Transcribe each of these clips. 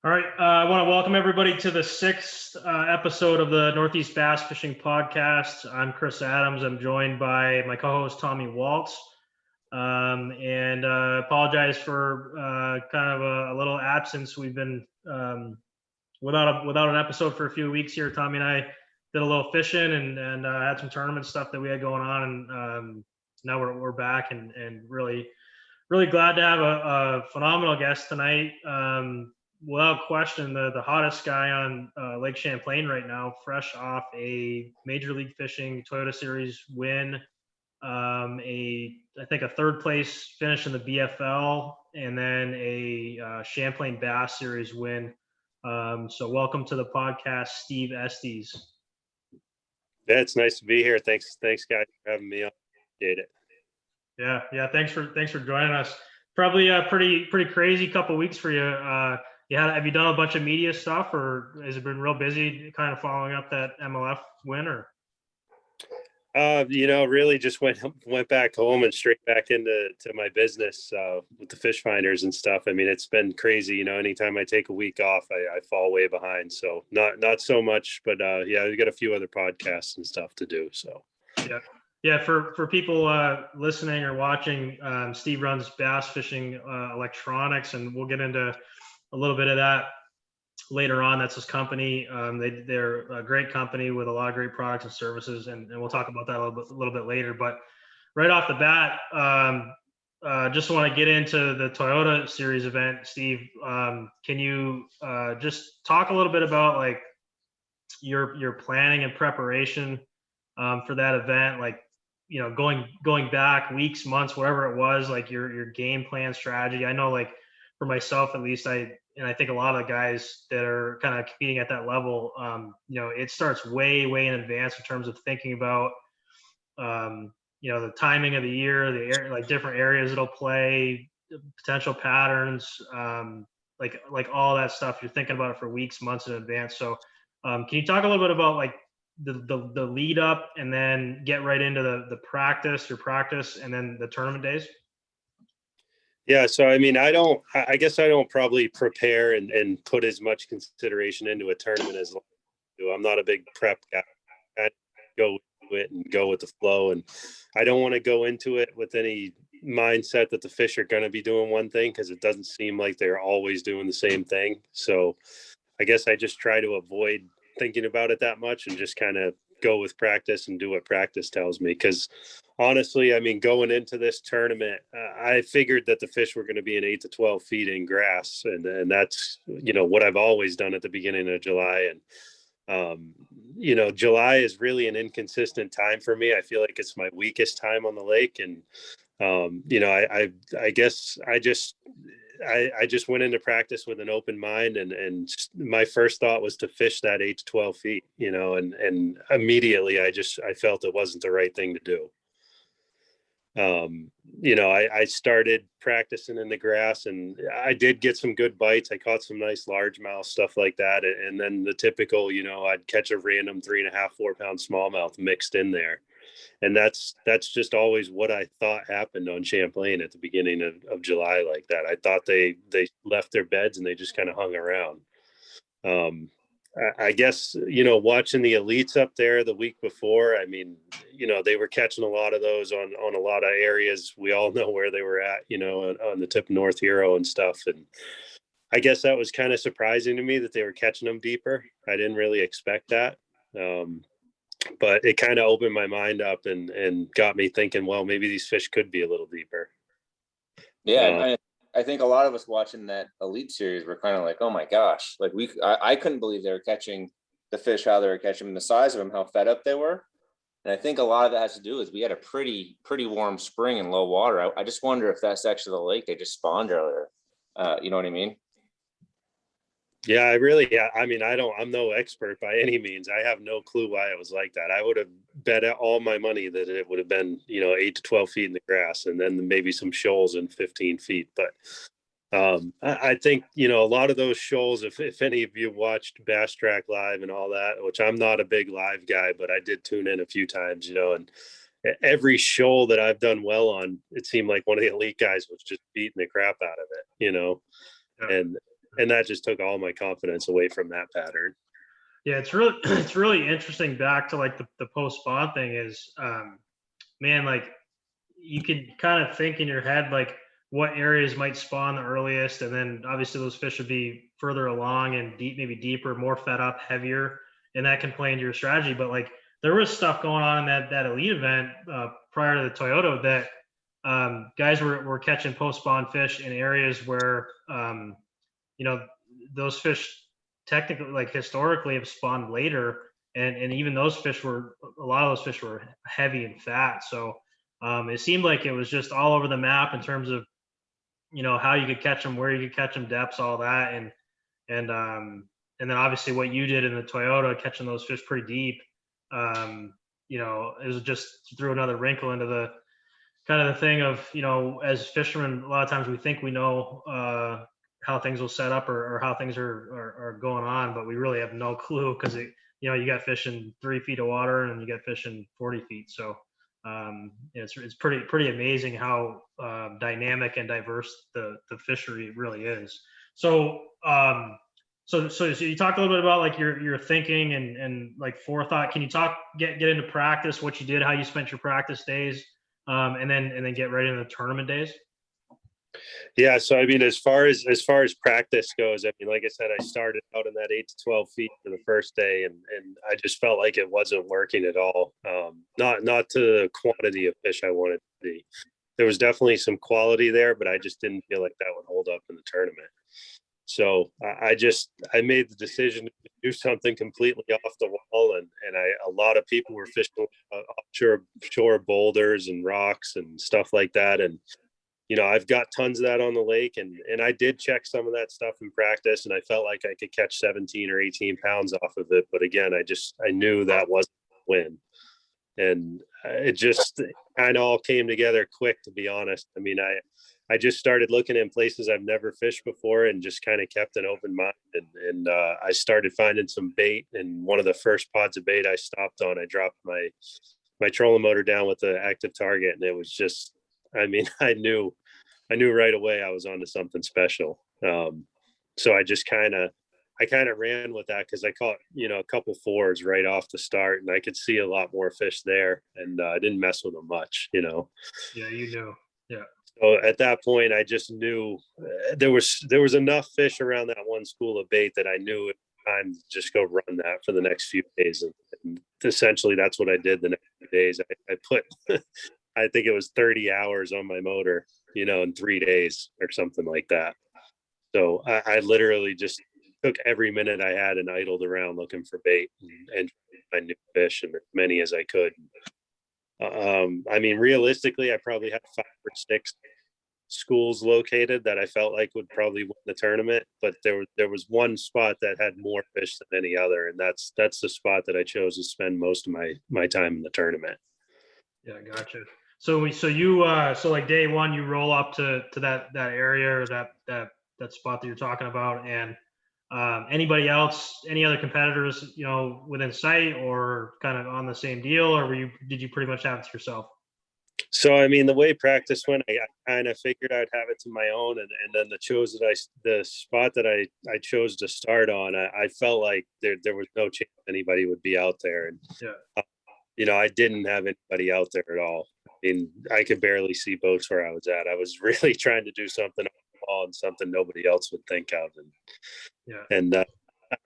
All right. I want to welcome everybody to the sixth episode of the Northeast Bass Fishing Podcast. I'm Chris Adams. I'm joined by my co-host Tommy Waltz. And apologize for kind of a little absence. We've been without an episode for a few weeks here. Tommy and I did a little fishing and had some tournament stuff that we had going on, and now we're back and really glad to have a phenomenal guest tonight. Without question, the hottest guy on Lake Champlain right now, fresh off a Major League Fishing Toyota Series win, I think a third place finish in the BFL, and then a Champlain Bass Series win. So welcome to the podcast, Steve Estes. Yeah, it's nice to be here. Thanks, guys, for having me on. Appreciate it. Yeah. Thanks for joining us. Probably a pretty crazy couple weeks for you. Have you done a bunch of media stuff, or has it been real busy kind of following up that MLF win? Or really just went back home and straight back into my business with the fish finders and stuff. I mean, it's been crazy. Anytime I take a week off, I fall way behind. So not so much, but we got a few other podcasts and stuff to do. So yeah. For people listening or watching, Steve runs Bass Fishing Electronics, and we'll get into a little bit of that later on. That's his company. They're a great company with a lot of great products and services, and we'll talk about that a little bit later. But right off the bat, just want to get into the Toyota Series event. Steve, can you just talk a little bit about like your planning and preparation for that event? Like, going back weeks, months, whatever it was, like your game plan strategy. I know, like, for myself at least, I think a lot of the guys that are kind of competing at that level, it starts way in advance in terms of thinking about the timing of the year, like different areas it'll play, potential patterns, like all that stuff. You're thinking about it for weeks, months in advance. So can you talk a little bit about like the lead up, and then get right into your practice, and then the tournament days? Yeah. So, I mean, I guess I don't probably prepare and put as much consideration into a tournament as I do. I'm not a big prep guy. I go with it and go with the flow. And I don't want to go into it with any mindset that the fish are going to be doing one thing, because it doesn't seem like they're always doing the same thing. So I guess I just try to avoid thinking about it that much and just kind of go with practice and do what practice tells me. Because honestly, I mean, going into this tournament, I figured that the fish were going to be in 8 to 12 feet in grass, and that's what I've always done at the beginning of July. And July is really an inconsistent time for me. I feel like it's my weakest time on the lake, and I guess I just went into practice with an open mind, and my first thought was to fish that 8 to 12 feet, and immediately I felt it wasn't the right thing to do. I started practicing in the grass, and I did get some good bites. I caught some nice largemouth, stuff like that. And then the typical, I'd catch a random 3.5, 4 pound smallmouth mixed in there. And that's just always what I thought happened on Champlain at the beginning of July like that. I thought they left their beds and they just kind of hung around. I guess, watching the elites up there the week before, I mean, they were catching a lot of those on a lot of areas. We all know where they were at, on the tip of North Hero and stuff. And I guess that was kind of surprising to me that they were catching them deeper. I didn't really expect that. But it kind of opened my mind up and got me thinking, well, maybe these fish could be a little deeper. Yeah. I think a lot of us watching that Elite Series were kind of like, oh my gosh, like I couldn't believe they were catching the fish, how they were catching them, the size of them, how fed up they were. And I think a lot of that has to do with we had a pretty warm spring and low water. I just wonder if that's actually the lake they just spawned earlier. You know what I mean? Yeah, I mean, I'm no expert by any means. I have no clue why it was like that. I would have bet all my money that it would have been, 8 to 12 feet in the grass, and then maybe some shoals in 15 feet. But I think, a lot of those shoals, if any of you watched Bass Track Live and all that, which I'm not a big live guy, but I did tune in a few times, and every shoal that I've done well on, it seemed like one of the elite guys was just beating the crap out of it, Yeah. And and that just took all my confidence away from that pattern. Yeah, it's really it's really interesting. Back to like the post spawn thing is, man, like you could kind of think in your head like what areas might spawn the earliest, and then obviously those fish would be further along and deep, maybe deeper, more fed up, heavier, and that can play into your strategy. But like there was stuff going on in that elite event prior to the Toyota that guys were catching post spawn fish in areas where you know those fish technically, like historically, have spawned later, and even those fish were, a lot of those fish were heavy and fat. So it seemed like it was just all over the map in terms of how you could catch them, where you could catch them, depths, all that, and then obviously what you did in the Toyota, catching those fish pretty deep. It was just threw another wrinkle into the kind of the thing of, as fishermen, a lot of times we think we know how things will set up or how things are going on, but we really have no clue because you got fish in 3 feet of water and you got fish in 40 feet. So it's pretty amazing how dynamic and diverse the fishery really is. So so you talked a little bit about like your thinking and like forethought. Can you get into practice, what you did, how you spent your practice days, and then get ready in the tournament days? Yeah, so I mean, as far as practice goes, I mean, like I said, I started out in that 8 to 12 feet for the first day, and I just felt like it wasn't working at all. Not to the quantity of fish I wanted to see. There was definitely some quality there, but I just didn't feel like that would hold up in the tournament. So I made the decision to do something completely off the wall, and a lot of people were fishing offshore boulders and rocks and stuff like that, and I've got tons of that on the lake, and I did check some of that stuff in practice, and I felt like I could catch 17 or 18 pounds off of it. But again, I knew that wasn't a win. And it just kind of all came together quick, to be honest. I mean, I just started looking in places I've never fished before and just kind of kept an open mind. And I started finding some bait, and one of the first pods of bait I stopped on, I dropped my trolling motor down with the active target, and it was just, I mean, I knew right away I was onto something special. So I kind of ran with that because I caught, a couple fours right off the start, and I could see a lot more fish there, and I didn't mess with them much, Yeah, you know. Yeah. So at that point, I just knew there was enough fish around that one school of bait that I knew it was time to just go run that for the next few days. And essentially that's what I did the next few days. I put, I think it was 30 hours on my motor, in 3 days or something like that. So I literally just took every minute I had and idled around looking for bait and find new fish, and as many as I could. I mean, realistically, I probably had 5 or 6 schools located that I felt like would probably win the tournament, but there was one spot that had more fish than any other, and that's the spot that I chose to spend most of my time in the tournament. Yeah, gotcha. So like day one, you roll up to that area or that spot that you're talking about, and anybody else, any other competitors, within sight or kind of on the same deal, or did you pretty much have it to yourself? So, I mean, the way practice went, I kind of figured I'd have it to my own, and then the spot that I chose to start on, I felt like there was no chance anybody would be out there, and yeah. I didn't have anybody out there at all. I mean, I could barely see boats where I was at. I was really trying to do something on something nobody else would think of, and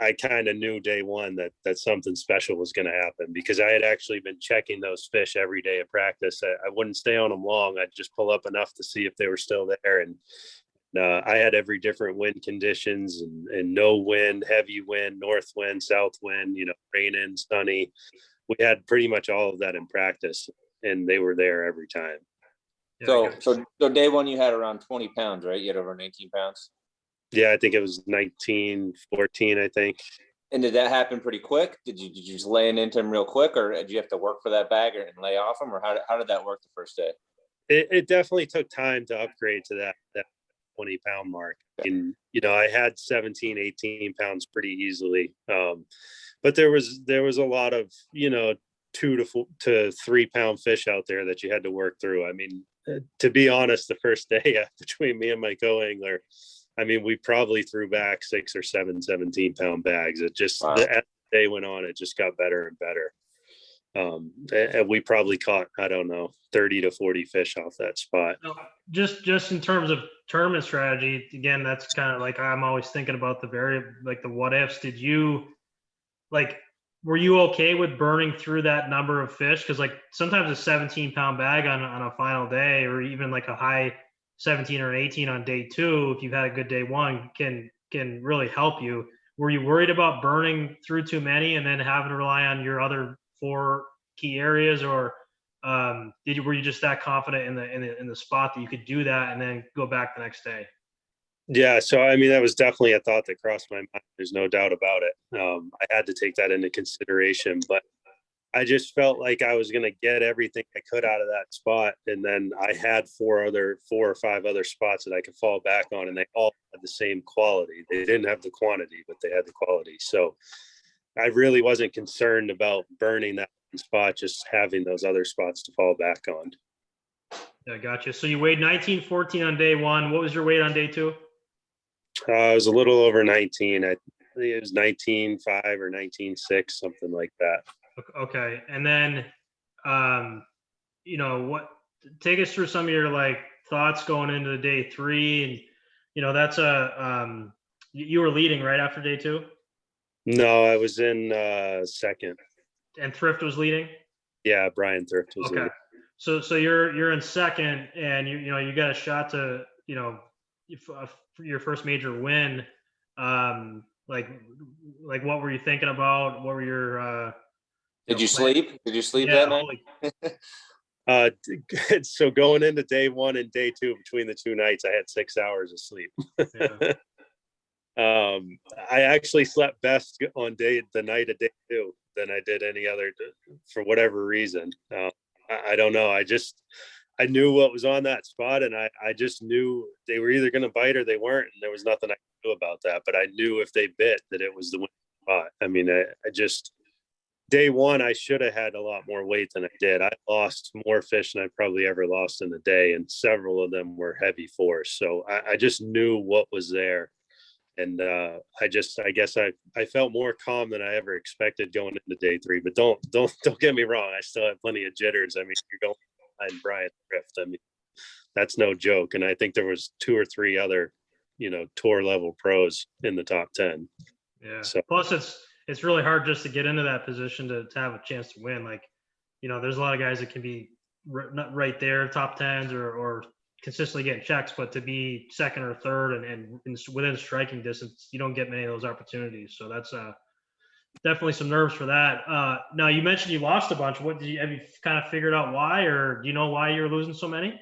I kind of knew day one that something special was going to happen, because I had actually been checking those fish every day of practice. I wouldn't stay on them long. I'd just pull up enough to see if they were still there. And I had every different wind conditions and no wind, heavy wind, north wind, south wind, raining, sunny. We had pretty much all of that in practice, and they were there every time. So day one, you had around 20 pounds, right? You had over 19 pounds. Yeah, I think it was 19, 14, I think. And did that happen pretty quick? Did you just lay into them real quick, or did you have to work for that bag and lay off them, or how did that work the first day? It definitely took time to upgrade to that 20 pound mark. And, I had 17, 18 pounds pretty easily. But there was a lot of, 2 to 3 pound fish out there that you had to work through. I mean, to be honest, the first day between me and my co-angler, I mean, we probably threw back 6 or 7 17-pound bags. It just, Wow. as the day went on, it just got better and better. And we probably caught, I don't know, 30 to 40 fish off that spot. Just in terms of tournament strategy, again, that's kind of like, I'm always thinking about the what ifs. Did you like, were you okay with burning through that number of fish? Because like sometimes a 17-pound bag on a final day, or even like a high 17 or an 18 on day 2, if you've had a good day 1, can really help you. Were you worried about burning through too many and then having to rely on your other 4 key areas, or were you just that confident in the spot that you could do that and then go back the next day? Yeah, so I mean, that was definitely a thought that crossed my mind. There's no doubt about it. I had to take that into consideration, but I just felt like I was going to get everything I could out of that spot, and then I had 4 or 5 other spots that I could fall back on, and they all had the same quality. They didn't have the quantity, but they had the quality. So I really wasn't concerned about burning that spot, just having those other spots to fall back on. Yeah, gotcha. So you weighed 1914 on day 1. What was your weight on day 2? I was a little over 19. I think it was 19.5 or 19.6, something like that. Okay. And then, take us through some of your like thoughts going into day 3. And, that's you were leading right after day 2? No, I was in second. And Thrift was leading? Yeah, Brian Thrift was Okay. leading. So you're in second, and you got a shot to, your first major win. Like what were you thinking about? What were your Did you sleep? Did you sleep that night? So going into day 1 and day 2, between the 2 nights, I had 6 hours of sleep. Yeah. I actually slept best on the night of day 2 than I did any other, for whatever reason. I don't know. I knew what was on that spot, and I just knew they were either going to bite or they weren't, and there was nothing I could do about that. But I knew if they bit that it was the winning spot. I mean, I just, day 1, I should have had a lot more weight than I did. I lost more fish than I probably ever lost in a day, and several of them were heavy force. So I just knew what was there. And I guess I felt more calm than I ever expected going into day 3. But don't get me wrong, I still have plenty of jitters. I mean, you're going behind Brian Thrift. I mean, that's no joke. And I think there was 2 or 3 other, tour level pros in the top 10. Yeah. So Plus, it's really hard just to get into that position to have a chance to win. Like, there's a lot of guys that can be not right there, top 10s or consistently getting checks, but to be second or third and within striking distance, you don't get many of those opportunities. So that's definitely some nerves for that. Now, you mentioned you lost a bunch. Have you kind of figured out why, or do you know why you're losing so many?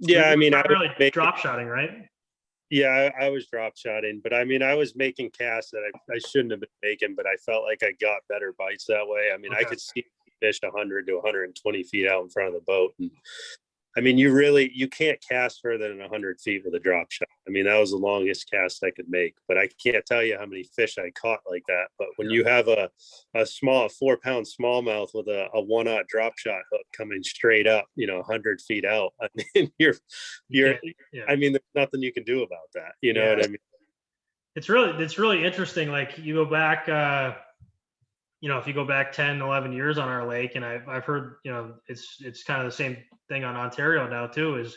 yeah, I mean, I really drop shotting, right? Yeah, I was drop shotting, but I mean, I was making casts that I shouldn't have been making, but I felt like I got better bites that way. I mean, Okay. I could see fish 100 to 120 feet out in front of the boat. And I mean, you can't cast further than 100 feet with a drop shot. I mean, that was the longest cast I could make, but I can't tell you how many fish I caught like that. But when you have a 4-pound smallmouth with a 1/0 drop shot hook coming straight up, 100 feet out, I mean, I mean, there's nothing you can do about that. You know what I mean? It's really interesting. Like you go back, if you go back 10, 11 years on our lake, and I've heard, it's kind of the same thing on Ontario now too, is,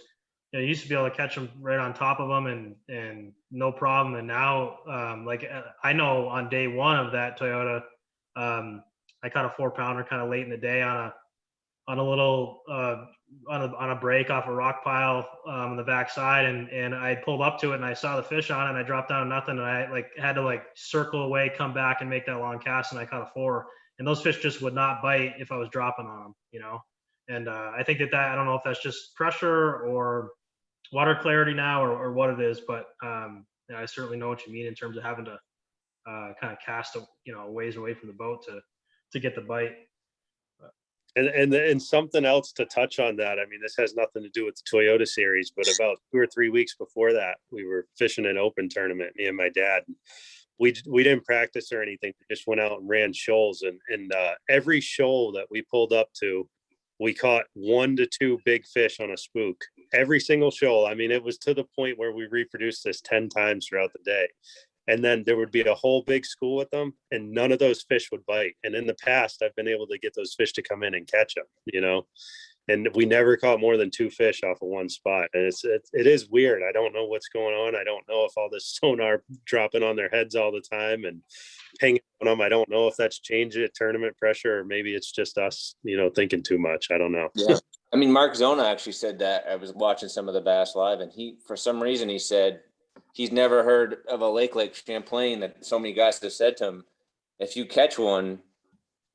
you used to be able to catch them right on top of them and no problem. And now, I know on day 1 of that Toyota, I caught a 4-pounder kind of late in the day on a little, on a break off a rock pile on the backside, and I pulled up to it and I saw the fish on it and I dropped down nothing, and I had to circle away, come back and make that long cast, and I caught a 4. And those fish just would not bite if I was dropping on them, And I think that I don't know if that's just pressure or water clarity now or what it is, but I certainly know what you mean in terms of having to kind of cast a ways away from the boat to get the bite. And something else to touch on that. I mean, this has nothing to do with the Toyota series, but about 2 or 3 weeks before that, we were fishing an open tournament, me and my dad. We didn't practice or anything. We just went out and ran shoals, and every shoal that we pulled up to, we caught 1 to 2 big fish on a spook every single shoal. I mean, it was to the point where we reproduced this 10 times throughout the day. And then there would be a whole big school with them, and none of those fish would bite. And in the past, I've been able to get those fish to come in and catch them, you know, and we never caught more than 2 fish off of one spot. And it is weird. I don't know what's going on. I don't know if all this sonar dropping on their heads all the time and hanging on them. I don't know if that's changed it, tournament pressure, or maybe it's just us, you know, thinking too much. I don't know. Yeah. I mean, Mark Zona actually said that. I was watching some of the Bass Live, and he, for some reason, he said he's never heard of a lake like Champlain that so many guys have said to him, if you catch one,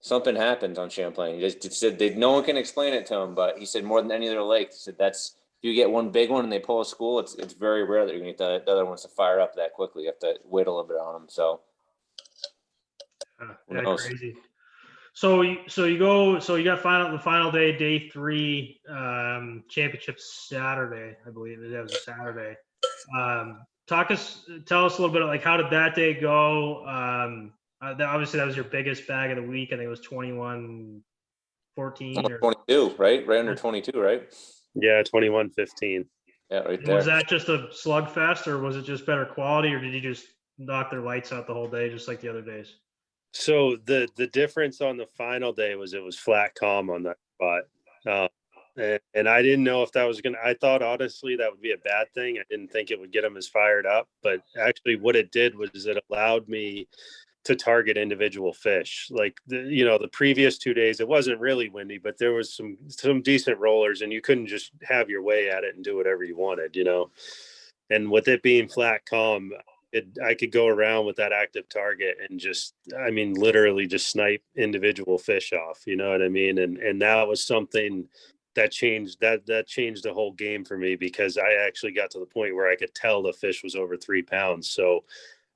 something happens on Champlain. He just said no one can explain it to him, but he said more than any other lake, he said that's, if you get one big one and they pull a school, it's very rare that you're gonna get the other ones to fire up that quickly. You have to wait a little bit on them. So Yeah, crazy. So you got the final day, day 3, championship Saturday, I believe it was a Saturday. Tell us a little bit of, like, how did that day go? Obviously that was your biggest bag of the week. I think it was 21-14 or 22, right? Right under 22, right? Yeah, 21-15. Yeah, right there. Was that just a slugfest, or was it just better quality, or did you just knock their lights out the whole day, just like the other days? So the difference on the final day was it was flat calm on that spot. And I didn't know if that was I thought honestly that would be a bad thing. I didn't think it would get them as fired up, but actually what it did was it allowed me to target individual fish. Like the previous 2 days, it wasn't really windy, but there was some decent rollers, and you couldn't just have your way at it and do whatever you wanted, you know? And with it being flat calm, I could go around with that active target and literally just snipe individual fish off. You know what I mean? And that was something that changed the whole game for me, because I actually got to the point where I could tell the fish was over 3 pounds. So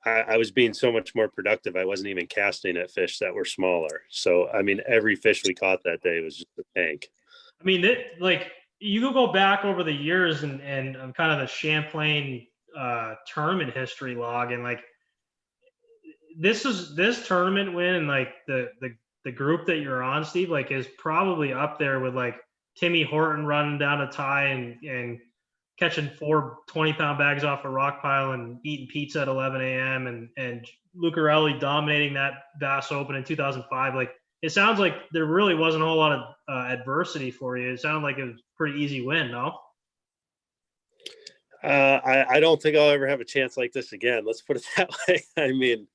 I was being so much more productive. I wasn't even casting at fish that were smaller. So, I mean, every fish we caught that day was just a tank. I mean, you could go back over the years and kind of the Champlain tournament history log, and like this tournament win, and like the group that you're on, Steve, like is probably up there with like Timmy Horton running down a tie and catching 4 20-pound bags off a rock pile and eating pizza at 11 a.m. and Lucarelli dominating that Bass Open in 2005. Like, it sounds like there really wasn't a whole lot of adversity for you. It sounded like it was a pretty easy win, no? I don't think I'll ever have a chance like this again. Let's put it that way. I mean,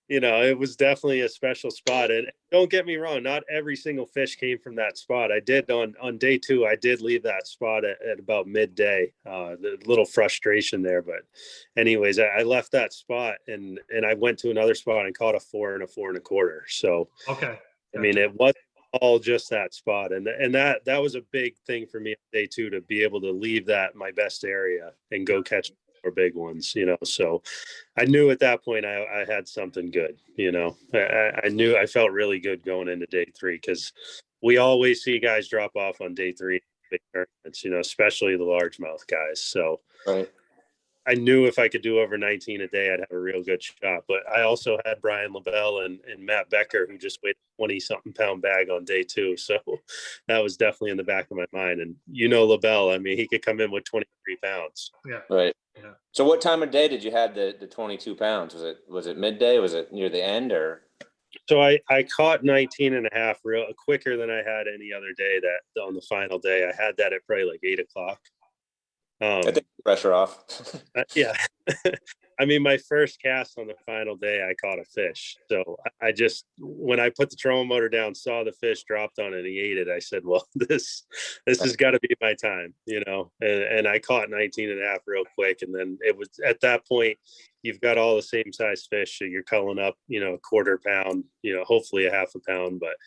it was definitely a special spot. And don't get me wrong, not every single fish came from that spot. I did on day 2, I did leave that spot at about midday. The little frustration there, but anyways, I left that spot and I went to another spot and caught a 4 and a 4 1/4. So, okay. I mean, it wasn't all just that spot. And that was a big thing for me on day 2, to be able to leave that my best area and go catch more big ones, So I knew at that point I had something good, I knew I felt really good going into day 3, because we always see guys drop off on day 3 big tournaments, especially the largemouth guys. So right. I knew if I could do over 19 a day, I'd have a real good shot. But I also had Brian LaBelle and Matt Becker, who just weighed a 20-something pound bag on day 2. So that was definitely in the back of my mind. And LaBelle, I mean, he could come in with 23 pounds. Yeah. Right. Yeah. So what time of day did you have the 22 pounds? Was it midday? Was it near the end, or? So I caught 19 and a half real quicker than I had any other day. That on the final day, I had that at probably like 8 o'clock. I think pressure off. Yeah. I mean, my first cast on the final day, I caught a fish. So I just, when I put the trolling motor down, saw the fish dropped on it and he ate it. I said, well, this has got to be my time, and I caught 19 and a half real quick. And then it was at that point, you've got all the same size fish. So you're culling up, a 1/4 pound, hopefully a 1/2 pound, but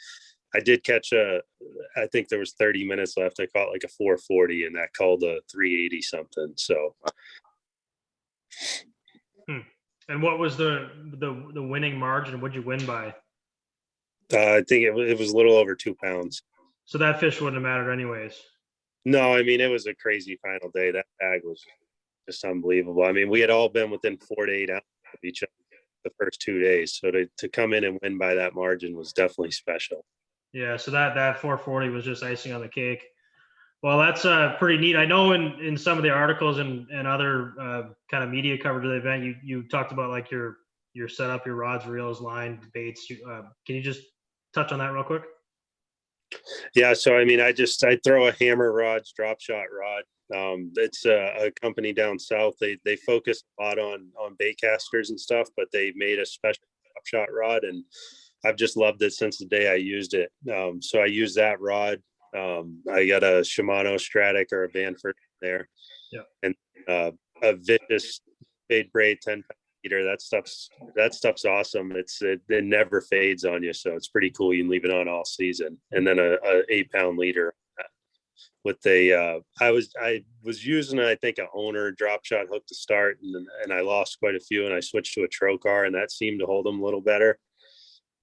I did catch I think there was 30 minutes left. I caught like a 440 and that called a 380 something. So. And what was the winning margin? What'd you win by? I think it was a little over 2 pounds. So that fish wouldn't have mattered anyways. No, I mean, it was a crazy final day. That bag was just unbelievable. I mean, we had all been within 4 to 8 ounces of each other the first 2 days. So to come in and win by that margin was definitely special. Yeah. So that 440 was just icing on the cake. Well, that's pretty neat. I know in some of the articles and other kind of media coverage of the event, you talked about like your setup, your rods, reels, line, baits. Can you just touch on that real quick? Yeah, so I mean, I throw a hammer rods, drop shot rod. It's a company down south. They focus a lot on bait casters and stuff, but they made a special drop shot rod, and I've just loved it since the day I used it. So I use that rod. I got a Shimano Stratic or a Vanford there, Yeah. and a vicious fade braid 10 leader. That stuff's awesome. It never fades on you, so it's pretty cool. You can leave it on all season. And then a 8-pound leader with I was using I think a owner drop shot hook to start, and I lost quite a few, and I switched to a Trocar, and that seemed to hold them a little better.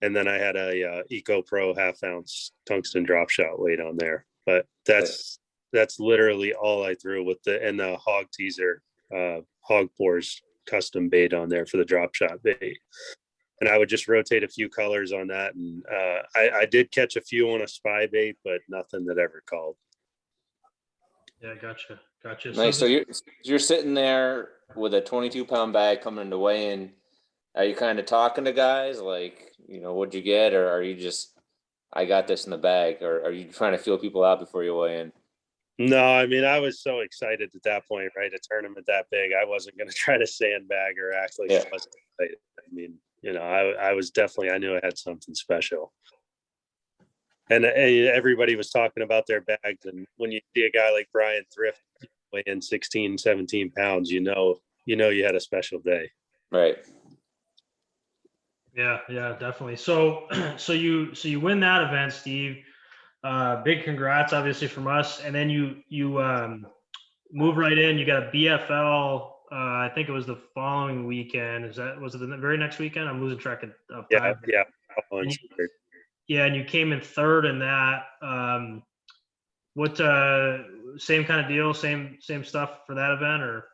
And then I had a Eco Pro 1/2 ounce tungsten drop shot weight on there, but that's literally all I threw with the hog teaser, hog pores custom bait on there for the drop shot bait. And I would just rotate a few colors on that. And I did catch a few on a spy bait, but nothing that ever called. Yeah, gotcha. Nice. So you're sitting there with a 22-pound bag coming into weigh-in. Are you kind of talking to guys like, what'd you get? Or are you just, I got this in the bag? Or are you trying to feel people out before you weigh in? No, I mean, I was so excited at that point, right? A tournament that big, I wasn't going to try to sandbag or act like I wasn't excited. I mean, I was definitely, I knew I had something special. And everybody was talking about their bags. And when you see a guy like Brian Thrift weighing 16, 17 pounds, you know you had a special day. Right. Yeah, definitely. So you win that event, Steve. Big congrats, obviously, from us. And then you move right in. You got a BFL. I think it was the following weekend. Was it the very next weekend? I'm losing track of time. Yeah. And you came in third in that. What same kind of deal, same stuff for that event, or?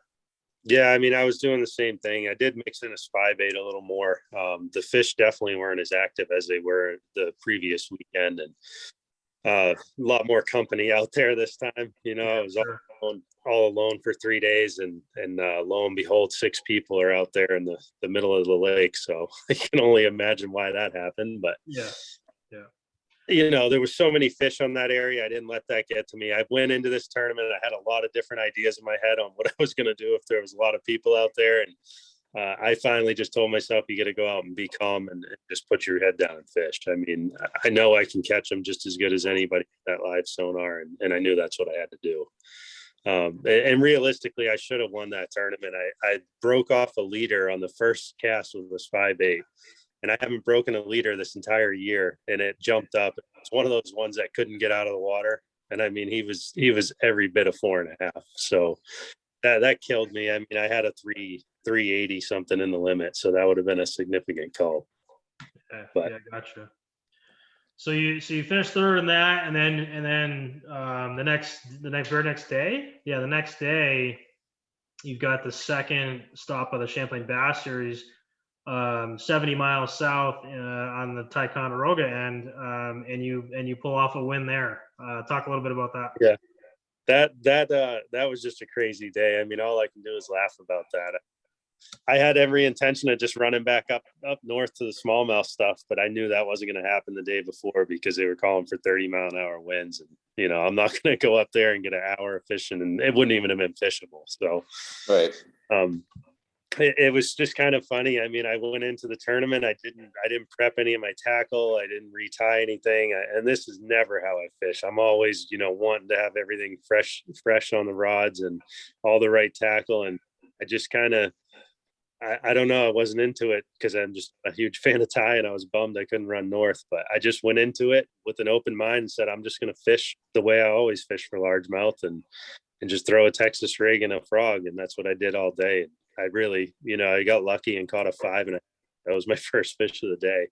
Yeah, I mean, I was doing the same thing. I did mix in a spy bait a little more. The fish definitely weren't as active as they were the previous weekend, and a lot more company out there this time. I was all alone for 3 days, and lo and behold, 6 people are out there in the middle of the lake. So I can only imagine why that happened. But yeah. There was so many fish on that area. I didn't let that get to me. I went into this tournament. I had a lot of different ideas in my head on what I was going to do if there was a lot of people out there. And I finally just told myself, you got to go out and be calm and just put your head down and fish. I mean, I know I can catch them just as good as anybody with that live sonar. And I knew that's what I had to do. And realistically, I should have won that tournament. I broke off a leader on the first cast with a spy bait. And I haven't broken a leader this entire year, and it jumped up. It's one of those ones that couldn't get out of the water. And I mean, he was every bit of 4.5. So that killed me. I mean, I had a 380 something in the limit, so that would have been a significant call. Yeah, gotcha. So you finished third in that, and then the very next day, the next day, you've got the second stop of the Champlain Bass Series. 70 miles south on the Ticonderoga end, and you pull off a win there. Talk a little bit about that. Yeah, that was just a crazy day. I mean, all I can do is laugh about that. I had every intention of just running back up north to the smallmouth stuff, but I knew that wasn't going to happen the day before because they were calling for 30-mile-an-hour winds, and I'm not going to go up there and get an hour of fishing, and it wouldn't even have been fishable. So, right. It was just kind of funny. I mean, I went into the tournament. I didn't prep any of my tackle. I didn't retie anything. And this is never how I fish. I'm always, wanting to have everything fresh on the rods and all the right tackle. And I just kind of, I don't know. I wasn't into it because I'm just a huge fan of Ty, and I was bummed I couldn't run north. But I just went into it with an open mind and said, I'm just going to fish the way I always fish for largemouth and just throw a Texas rig and a frog. And that's what I did all day. I really, I got lucky and caught a 5, and that was my first fish of the day.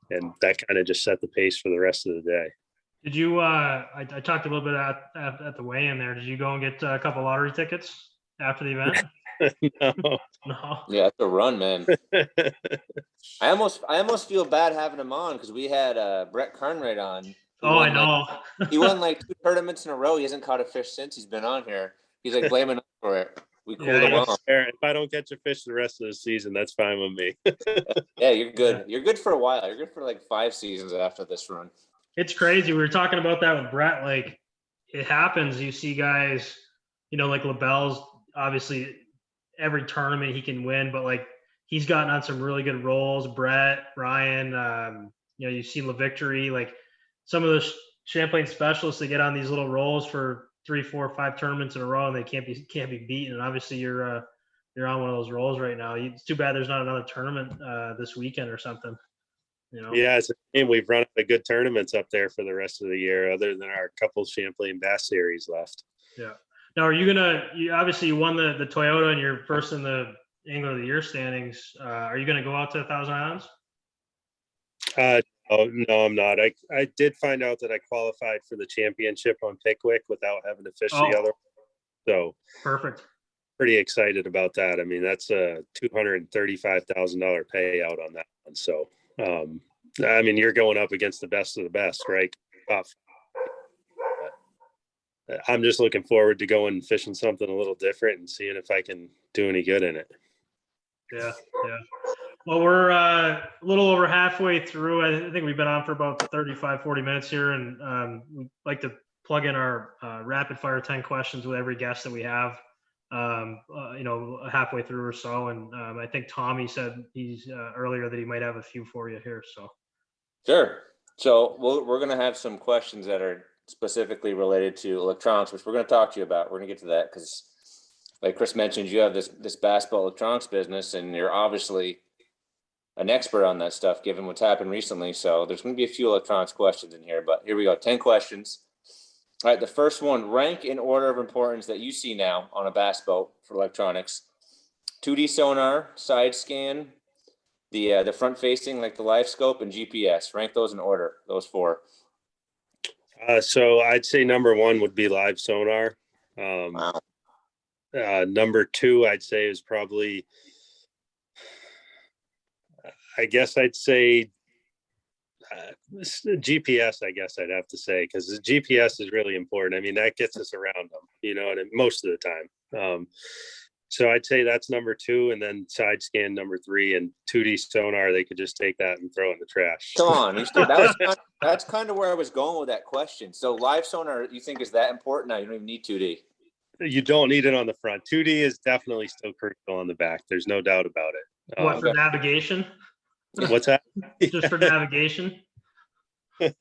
And that kind of just set the pace for the rest of the day. Did you, I talked a little bit at the weigh-in there. Did you go and get a couple lottery tickets after the event? No. No. Yeah, it's a run, man. I almost feel bad having him on because we had Brett Carnwright on. Oh, I know. He won like 2 tournaments in a row. He hasn't caught a fish since he's been on here. He's like blaming us for it. We cooled Yeah, him off. If I don't catch a fish the rest of the season, that's fine with me. Yeah, you're good. Yeah. You're good for a while. You're good for like 5 seasons after this run. It's crazy. We were talking about that with Brett. Like, it happens. You see guys, like LaBelle's obviously every tournament he can win, but like he's gotten on some really good rolls. Brett, Ryan, you see LaVictory, like some of those Champlain specialists, they get on these little rolls for 3, 4, 5 tournaments in a row, and they can't be beaten. And obviously, you're on one of those rolls right now. It's too bad there's not another tournament this weekend or something. Yeah, it's a shame we've run a good tournaments up there for the rest of the year, other than our couple Champlain Bass Series left. Yeah. Now, are you obviously you won the Toyota and you're first in the Angler of the Year standings. Are you gonna go out to 1,000 Islands? Oh, no, I'm not. I did find out that I qualified for the championship on Pickwick without having to fish the other. So perfect. Pretty excited about that. I mean, that's a $235,000 payout on that one. So, I mean, you're going up against the best of the best, right? Tough. I'm just looking forward to going and fishing something a little different and seeing if I can do any good in it. Yeah. Well, we're a little over halfway through. I think we've been on for about 35, 40 minutes here, and we'd like to plug in our rapid fire 10 questions with every guest that we have, halfway through or so. And I think Tommy said he's earlier that he might have a few for you here. So. Sure. So we're going to have some questions that are specifically related to electronics, which we're going to talk to you about. We're going to get to that because, like Chris mentioned, you have this bass boat electronics business, and you're obviously an expert on that stuff, given what's happened recently. So there's going to be a few electronics questions in here, but here we go. 10 questions. All right. The first one, rank in order of importance that you see now on a bass boat for electronics: 2D sonar, side scan, the front facing, like the live scope, and GPS. Rank those in order, those 4. So I'd say number 1 would be live sonar. Wow. Number 2, I'd say, is probably, I guess I'd say GPS, I guess I'd have to say, because the GPS is really important. I mean, that gets us around them, and most of the time. So I'd say that's number 2, and then side scan number 3, and 2D sonar. They could just take that and throw it in the trash. Come on, that's kind of where I was going with that question. So live sonar, you think is that important? Now you don't even need 2D. You don't need it on the front. 2D is definitely still crucial on the back. There's no doubt about it. What, for navigation? What's that? Just for navigation? So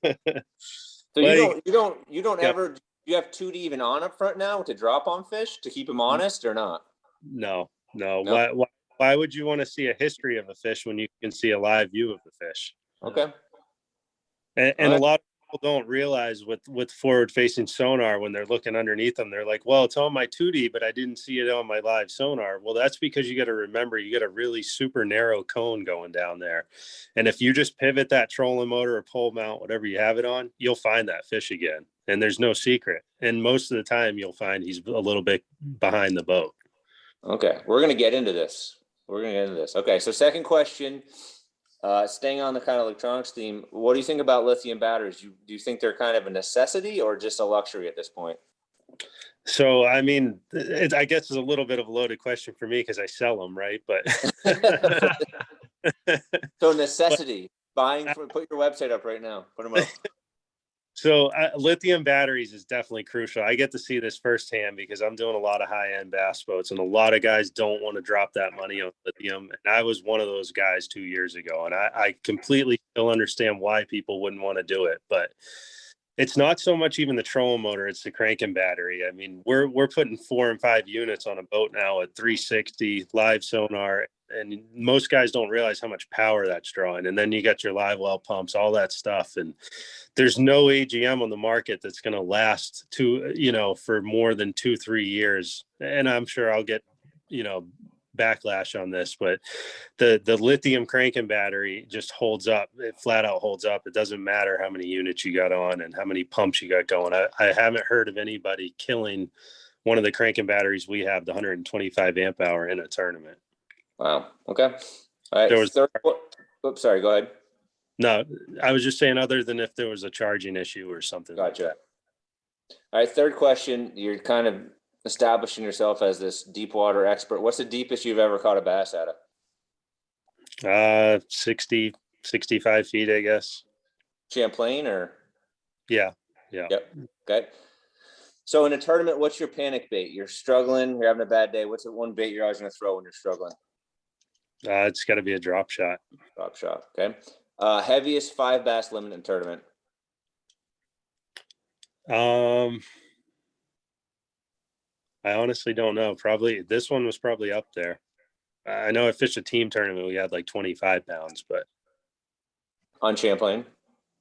you don't ever, you have 2D even on up front now to drop on fish to keep them honest or not? No. Why would you want to see a history of a fish when you can see a live view of the fish? Okay. And a lot of people don't realize with forward facing sonar, when they're looking underneath them, they're like, well, it's on my 2D, but I didn't see it on my live sonar. Well, that's because you got to remember, you got a really super narrow cone going down there. And if you just pivot that trolling motor or pole mount, whatever you have it on, you'll find that fish again. And there's no secret. And most of the time you'll find he's a little bit behind the boat. Okay. We're going to get into this. Okay. So second question, staying on the kind of electronics theme, what do you think about lithium batteries? Do you think they're kind of a necessity or just a luxury at this point? So, I mean, I guess it's a little bit of a loaded question for me because I sell them, right? But so necessity, put your website up right now. Put them up. So lithium batteries is definitely crucial. I get to see this firsthand because I'm doing a lot of high-end bass boats, and a lot of guys don't want to drop that money on lithium. And I was one of those guys 2 years ago, and I completely still understand why people wouldn't want to do it. But it's not so much even the trolling motor; it's the cranking battery. I mean, we're putting 4 and 5 units on a boat now at 360 live sonar. And most guys don't realize how much power that's drawing. And then you got your live well pumps, all that stuff. And there's no AGM on the market that's going to last for more than 2-3 years. And I'm sure I'll get, backlash on this, but the lithium cranking battery just holds up. It flat out holds up. It doesn't matter how many units you got on and how many pumps you got going. I haven't heard of anybody killing one of the cranking batteries we have, the 125 amp hour, in a tournament. Wow. Okay. All right. There was- Oops, sorry. Go ahead. No, I was just saying, other than if there was a charging issue or something Gotcha. like that. All right. Third question. You're kind of establishing yourself as this deep water expert. What's the deepest you've ever caught a bass out of? 60, 65 feet, I guess. Champlain or? Yeah. Yep. Okay. So in a tournament, what's your panic bait? You're struggling, you're having a bad day. What's the one bait you're always going to throw when you're struggling? It's got to be a drop shot. Drop shot. Okay. Heaviest 5 bass limit in tournament. I honestly don't know. Probably this one was probably up there. I know I fished a team tournament. We had like 25 pounds, but On Champlain?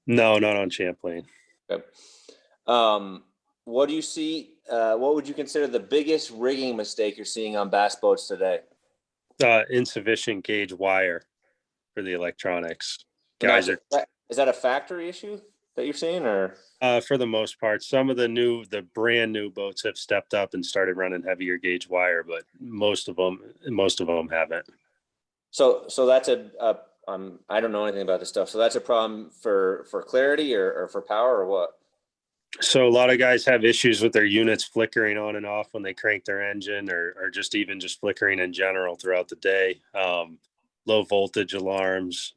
no, not on Champlain. Okay. What do you see? What would you consider the biggest rigging mistake you're seeing on bass boats today? Insufficient gauge wire for the electronics. Is that a factory issue that you're seeing, or? For the most part, some of the brand new boats have stepped up and started running heavier gauge wire, but most of them haven't. So that's I don't know anything about this stuff. So that's a problem for clarity or for power or what? So a lot of guys have issues with their units flickering on and off when they crank their engine, or just flickering in general throughout the day. Low voltage alarms,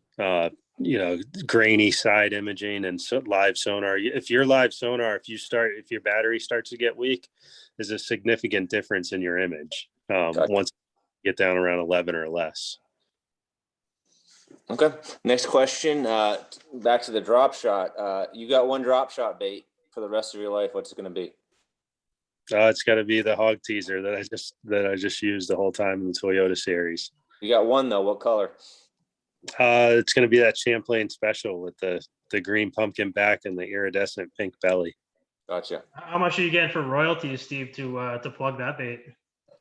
grainy side imaging, and live sonar. If your battery starts to get weak, there's a significant difference in your image. Gotcha. Once you get down around 11 or less. Okay. Next question. Back to the drop shot. You got one drop shot bait for the rest of your life. What's it going to be? It's got to be the hog teaser that I just used the whole time in the Toyota series. You got one though. What color? It's going to be that Champlain special with the green pumpkin back and the iridescent pink belly. Gotcha. How much are you getting for royalties, Steve, to plug that bait?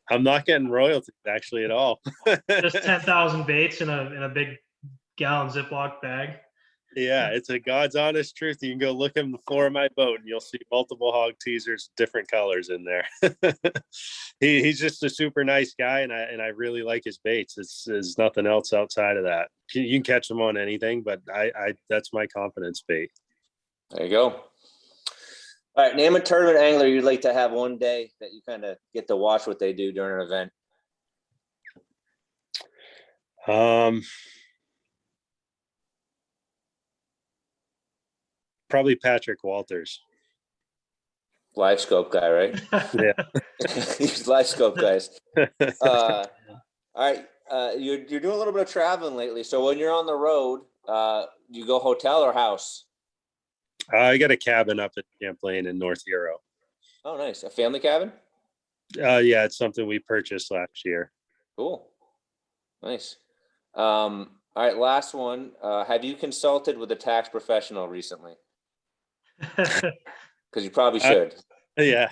I'm not getting royalties actually at all. Just 10,000 baits in a big gallon Ziploc bag. Yeah, it's a God's honest truth. You can go look in the floor of my boat and you'll see multiple hog teasers, different colors in there. He's just a super nice guy, and I really like his baits. There's nothing else outside of that. You can catch them on anything, but I that's my confidence bait. There you go. All right, name a tournament angler you'd like to have one day that you kind of get to watch what they do during an event. Probably Patrick Walters. Live scope guy, right? Yeah. These live scope guys. All right. You're doing a little bit of traveling lately. So when you're on the road, you go hotel or house? I got a cabin up at Champlain in North Euro. Oh, nice. A family cabin? Yeah, it's something we purchased last year. Cool. Nice. All right. Last one. Have you consulted with a tax professional recently? Because you probably should. Yeah.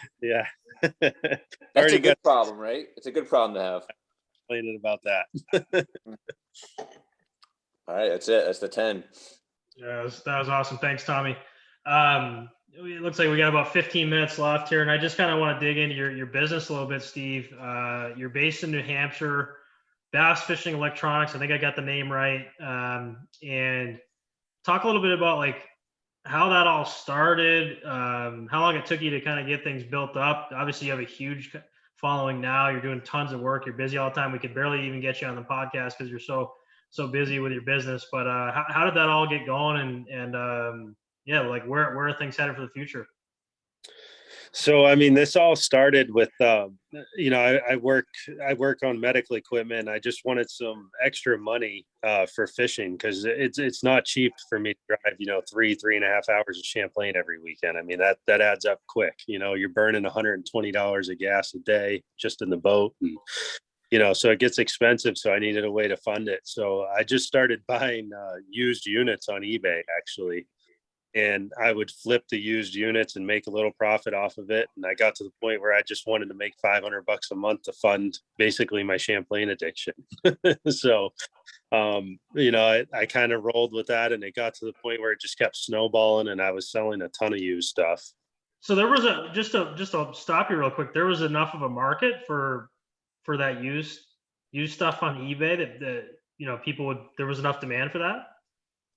That's a good problem, right? It's a good problem to have. Complaining about that. All right, that's it. That's the 10. Yeah, that was awesome. Thanks, Tommy. It looks like we got about 15 minutes left here, and I just kind of want to dig into your business a little bit, Steve. You're based in New Hampshire, Bass Fishing Electronics. I think I got the name right. And talk a little bit about like how that all started, how long it took you to kind of get things built up. Obviously, you have a huge following now. You're doing tons of work. You're busy all the time. We could barely even get you on the podcast because you're so busy with your business. But how did that all get going? And yeah, like where are things headed for the future? So, I mean, this all started with, I work on medical equipment. I just wanted some extra money for fishing because it's not cheap for me to drive, 3.5 hours of Champlain every weekend. I mean, that adds up quick. You're burning $120 of gas a day just in the boat. And, so it gets expensive. So I needed a way to fund it. So I just started buying used units on eBay, actually. And I would flip the used units and make a little profit off of it. And I got to the point where I just wanted to make $500 a month to fund basically my Champlain addiction. So, I kind of rolled with that, and it got to the point where it just kept snowballing, and I was selling a ton of used stuff. So there was just to stop you real quick. There was enough of a market for that used stuff on eBay that people there was enough demand for that.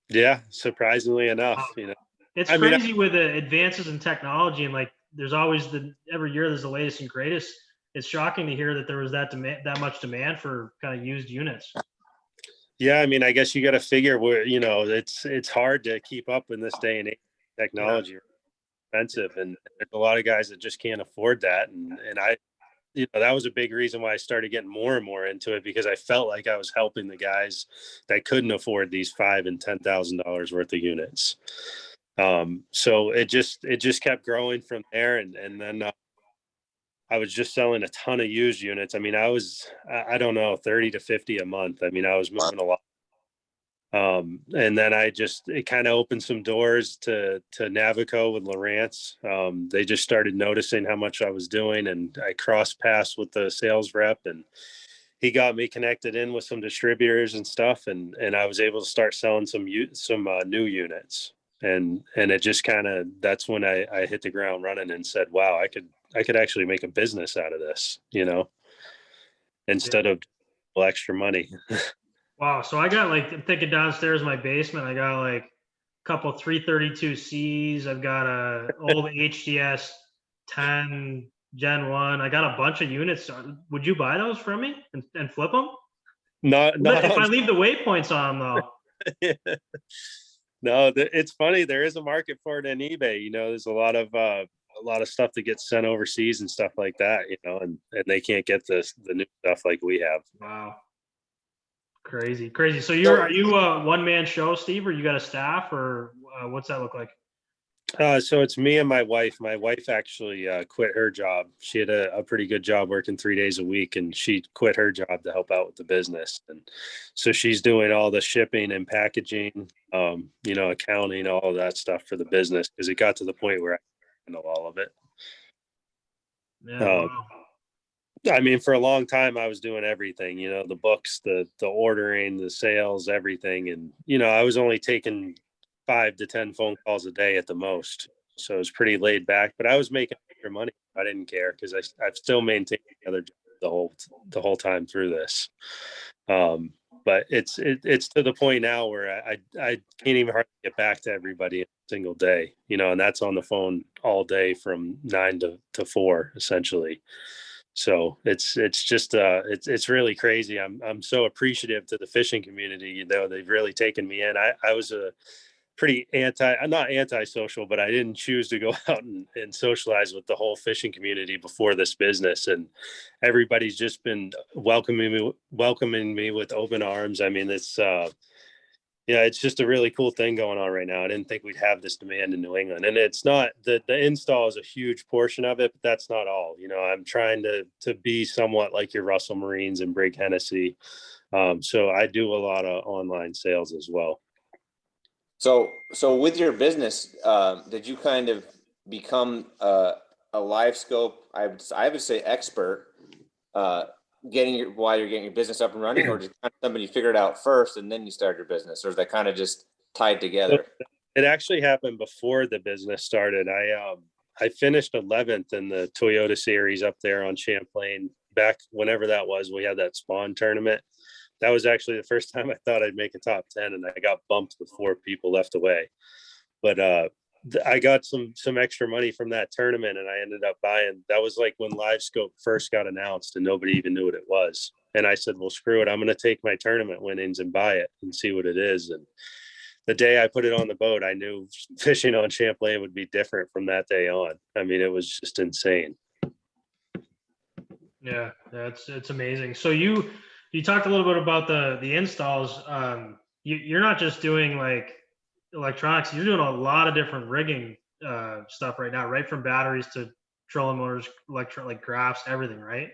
Yeah, surprisingly enough, It's I mean, crazy with the advances in technology, and like there's always every year there's the latest and greatest. It's shocking to hear that there was that much demand for kind of used units. yeah, I mean, I guess you got to figure where, it's hard to keep up in this day and age. Technology is expensive, and there's a lot of guys that just can't afford that. And I, that was a big reason why I started getting more and more into it, because I felt like I was helping the guys that couldn't afford these $5,000 and $10,000 worth of units. So it just kept growing from there, and then I was just selling a ton of used units. I mean, I don't know, 30 to 50 a month. I mean, I was moving a lot. And then it kind of opened some doors to Navico with Lawrence. They just started noticing how much I was doing, and I crossed paths with the sales rep, and he got me connected in with some distributors and stuff. And I was able to start selling some new units. And it just that's when I hit the ground running and said, wow, I could actually make a business out of this, instead of extra money. Wow. So I got I'm thinking downstairs in my basement, I got like a couple 332Cs. I've got a old HDS 10 Gen 1. I got a bunch of units. Would you buy those from me and flip them? Not If on. I leave the waypoints on them, though. No, it's funny. There is a market for it in eBay. There's a lot of stuff that gets sent overseas and stuff like that. And they can't get the new stuff like we have. Wow. Crazy. So are you a one-man show, Steve, or you got a staff, or what's that look like? So it's me and my wife. My wife actually quit her job. She had a pretty good job working 3 days a week, and she quit her job to help out with the business. And so she's doing all the shipping and packaging, accounting, all of that stuff for the business, because it got to the point where I handle all of it. Yeah. Wow. I mean, for a long time, I was doing everything, the books, the ordering, the sales, everything. And, I was only taking 5 to 10 phone calls a day at the most. So it was pretty laid back, but I was making extra money. I didn't care, because I've still maintained the other job the whole time through this. But it's to the point now where I can't even hardly get back to everybody in a single day, and that's on the phone all day from 9 to 4, essentially. So it's just it's really crazy. I'm so appreciative to the fishing community. They've really taken me in. I was a pretty not antisocial, but I didn't choose to go out and socialize with the whole fishing community before this business. And everybody's just been welcoming me with open arms. I mean, it's just a really cool thing going on right now. I didn't think we'd have this demand in New England, and it's not the install is a huge portion of it, but that's not all. I'm trying to be somewhat like your Russell Marines and Brig Hennessy. So I do a lot of online sales as well. So with your business, did you kind of become a live scope? I would say expert, while you're getting your business up and running, or just kind of somebody figured it out first and then you start your business, or is that kind of just tied together? It actually happened before the business started. I finished 11th in the Toyota series up there on Champlain back whenever that was. We had that spawn tournament. That was actually the first time I thought I'd make a top 10, and I got bumped with 4 people left away. But I got some extra money from that tournament, and I ended up buying. That was like when Live Scope first got announced, and nobody even knew what it was. And I said, well, screw it. I'm going to take my tournament winnings and buy it and see what it is. And the day I put it on the boat, I knew fishing on Champlain would be different from that day on. I mean, it was just insane. Yeah, it's amazing. So you talked a little bit about the installs. You're not just doing like electronics. You're doing a lot of different rigging stuff right now, right from batteries to trolling motors, like graphs, everything, right?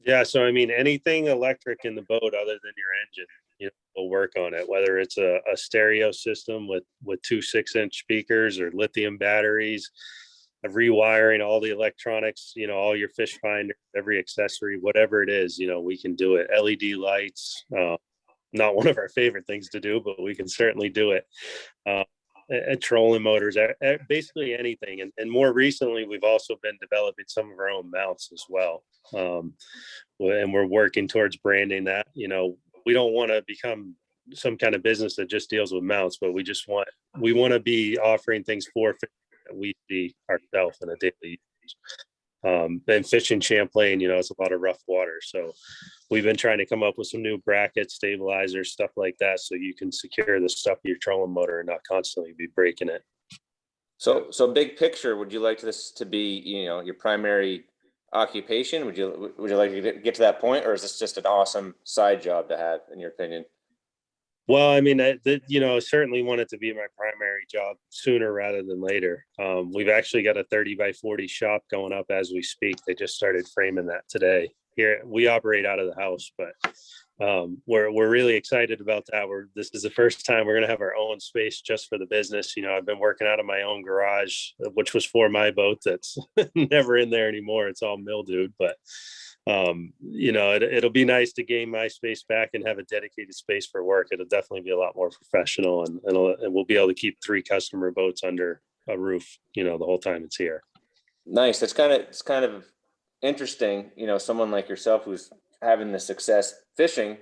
Yeah. So, I mean, anything electric in the boat other than your engine, will work on it, whether it's a stereo system with 2 6-inch speakers or lithium batteries, of rewiring all the electronics, all your fish finders, every accessory, whatever it is, we can do it. LED lights, not one of our favorite things to do, but we can certainly do it. trolling motors, basically anything. And more recently, we've also been developing some of our own mounts as well. And we're working towards branding that. We don't want to become some kind of business that just deals with mounts, but we want to be offering things for fish that we see ourselves in a daily use. And fishing Champlain, it's a lot of rough water. So we've been trying to come up with some new brackets, stabilizers, stuff like that, so you can secure the stuff of your trolling motor and not constantly be breaking it. So big picture, would you like this to be, your primary occupation? Would you like to get to that point, or is this just an awesome side job to have, in your opinion? Well, I mean, I certainly want it to be my primary job sooner rather than later. We've actually got a 30 by 40 shop going up as we speak. They just started framing that today. Here we operate out of the house, but we're really excited about that. This is the first time we're going to have our own space just for the business. I've been working out of my own garage, which was for my boat. That's never in there anymore. It's all mildewed, but it'll be nice to gain my space back and have a dedicated space for work. It'll definitely be a lot more professional, and we'll be able to keep 3 customer boats under a roof, the whole time it's here. Nice. It's kind of interesting, someone like yourself who's having the success fishing,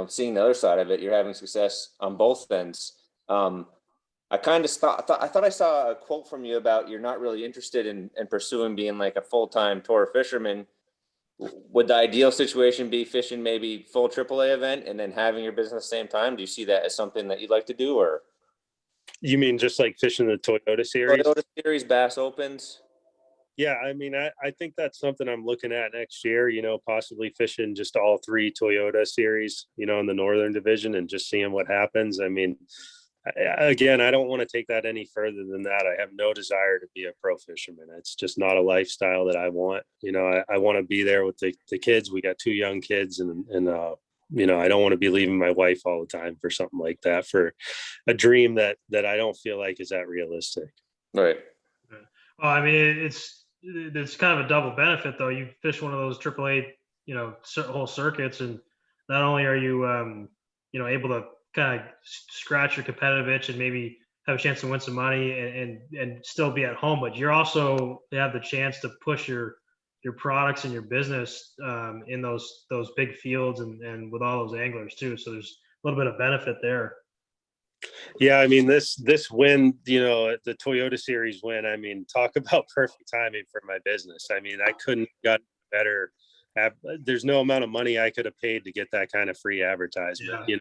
seeing the other side of it. You're having success on both ends. I kind of thought I saw a quote from you about you're not really interested in pursuing being like a full-time tour fisherman. Would the ideal situation be fishing maybe full AAA event and then having your business at the same time? Do you see that as something that you'd like to do, or? You mean just like fishing the Toyota series? Toyota series, Bass Opens. Yeah, I mean, I think that's something I'm looking at next year, possibly fishing just all 3 Toyota series, in the Northern Division and just seeing what happens. I mean, again, I don't want to take that any further than that. I have no desire to be a pro fisherman. It's just not a lifestyle that I want. I want to be there with the kids. We got 2 young kids, and I don't want to be leaving my wife all the time for something like that, for a dream that I don't feel like is that realistic. Right. Well, I mean, it's kind of a double benefit, though. You fish one of those AAA, whole circuits, and not only are you, able to kind of scratch your competitive itch and maybe have a chance to win some money and still be at home, but you're also have the chance to push your products and your business in those big fields and with all those anglers too. So there's a little bit of benefit there. Yeah, I mean, this win, the Toyota series win, I mean, talk about perfect timing for my business. I mean, I couldn't have got better. There's no amount of money I could have paid to get that kind of free advertisement. Yeah.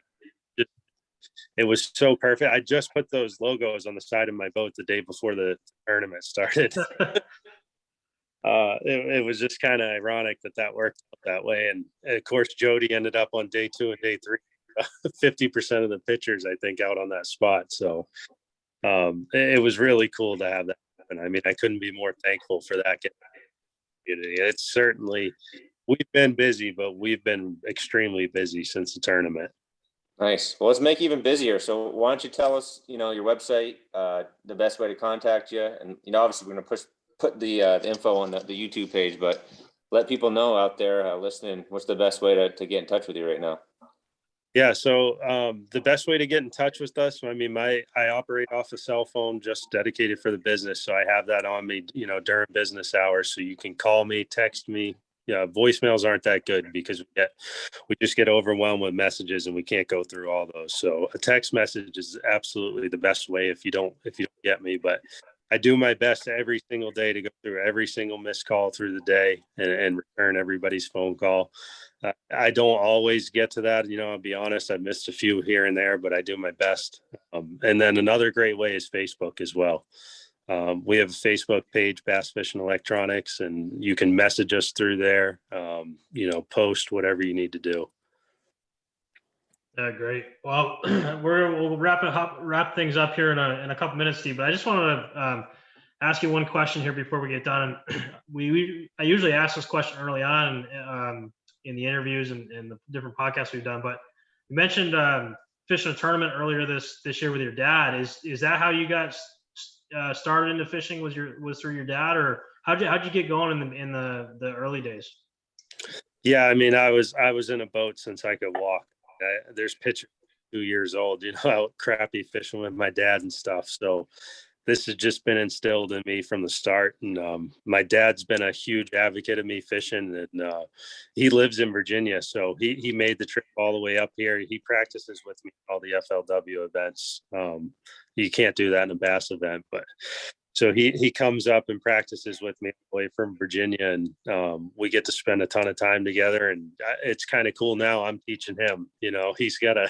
It was so perfect. I just put those logos on the side of my boat the day before the tournament started. It was just kind of ironic that worked out that way. And of course, Jody ended up on day 2 and day 3, 50% of the pictures, I think, out on that spot. So it was really cool to have that happen. I mean, I couldn't be more thankful for that community. It's certainly, we've been busy, but we've been extremely busy since the tournament. Nice. Well, let's make it even busier. So why don't you tell us, your website, the best way to contact you, and obviously we're going to put the info on the YouTube page, but let people know out there listening, what's the best way to get in touch with you right now? Yeah. So the best way to get in touch with us, I mean, I operate off a cell phone just dedicated for the business. So I have that on me, during business hours. So you can call me, text me. Yeah, voicemails aren't that good because we just get overwhelmed with messages and we can't go through all those. So a text message is absolutely the best way if you don't get me. But I do my best every single day to go through every single missed call through the day and return everybody's phone call. I don't always get to that. I'll be honest, I've missed a few here and there, but I do my best. And then another great way is Facebook as well. We have a Facebook page, Bass Fishing Electronics, and you can message us through there, post whatever you need to do. Yeah, great. Well, we'll wrap things up here in a couple minutes, Steve. But I just wanted to ask you one question here before we get done. I usually ask this question early on in the interviews and the different podcasts we've done. But you mentioned fishing a tournament earlier this year with your dad. Is that how you got started into fishing? Was through your dad, or how'd you get going in the early days? Yeah, I mean, I was in a boat since I could walk. There's pictures 2 years old, out crappie fishing with my dad and stuff. So this has just been instilled in me from the start. And my dad's been a huge advocate of me fishing, and he lives in Virginia. So he made the trip all the way up here. He practices with me at all the FLW events. You can't do that in a bass event, but so he comes up and practices with me away from Virginia, and we get to spend a ton of time together. And it's kind of cool now. I'm teaching him. He's got a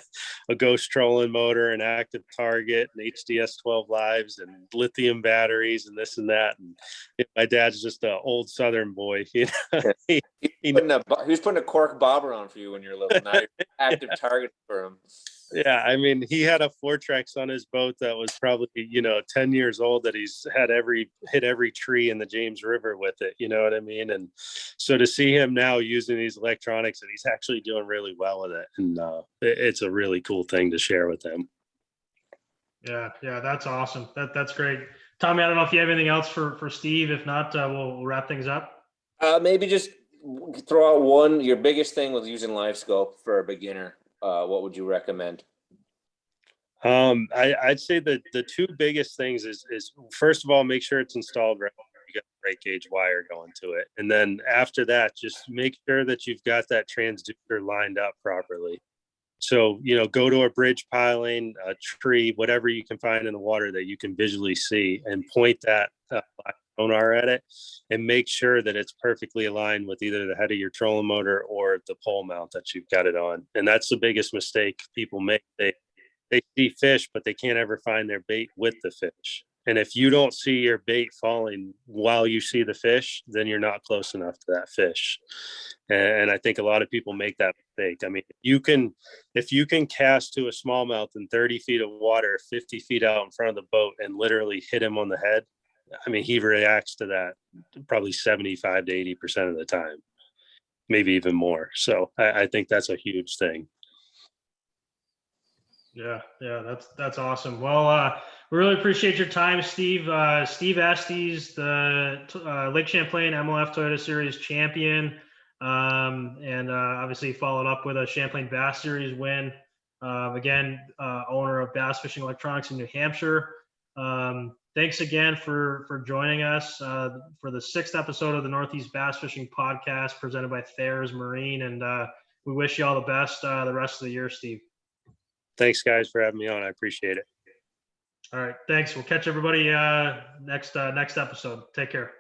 ghost trolling motor, an active target, and HDS 12 lives, and lithium batteries, and this and that. And my dad's just an old Southern boy. He was putting a cork bobber on for you when you're little. Now you're active target for him. Yeah, I mean, he had a Fortrex on his boat that was probably 10 years old that he's had hit every tree in the James River with it. You know what I mean? And so to see him now using these electronics, and he's actually doing really well with it, and it's a really cool thing to share with him. Yeah, that's awesome. That's great. Tommy, I don't know if you have anything else for Steve. If not, we'll wrap things up. Maybe just throw out your biggest thing with using live scope for a beginner. What would you recommend? I'd say that the two biggest things is first of all, make sure it's installed right. You got the right gauge wire going to it. And then after that, just make sure that you've got that transducer lined up properly. So, go to a bridge piling, a tree, whatever you can find in the water that you can visually see, and point that sonar at it, and make sure that it's perfectly aligned with either the head of your trolling motor or the pole mount that you've got it on. And that's the biggest mistake people make. They see fish, but they can't ever find their bait with the fish. And if you don't see your bait falling while you see the fish, then you're not close enough to that fish. And I think a lot of people make that mistake. I mean, if you can cast to a smallmouth in 30 feet of water, 50 feet out in front of the boat, and literally hit him on the head, I mean, he reacts to that probably 75 to 80% of the time, maybe even more. So I think that's a huge thing. Yeah, that's awesome. Well, we really appreciate your time, Steve. Steve Estes, the Lake Champlain MLF Toyota Series champion, and obviously followed up with a Champlain Bass Series win. Again, owner of Bass Fishing Electronics in New Hampshire. Thanks again for joining us for the 6th episode of the Northeast Bass Fishing Podcast presented by Thayer's Marine. And we wish you all the best the rest of the year, Steve. Thanks, guys, for having me on. I appreciate it. All right. Thanks. We'll catch everybody next episode. Take care.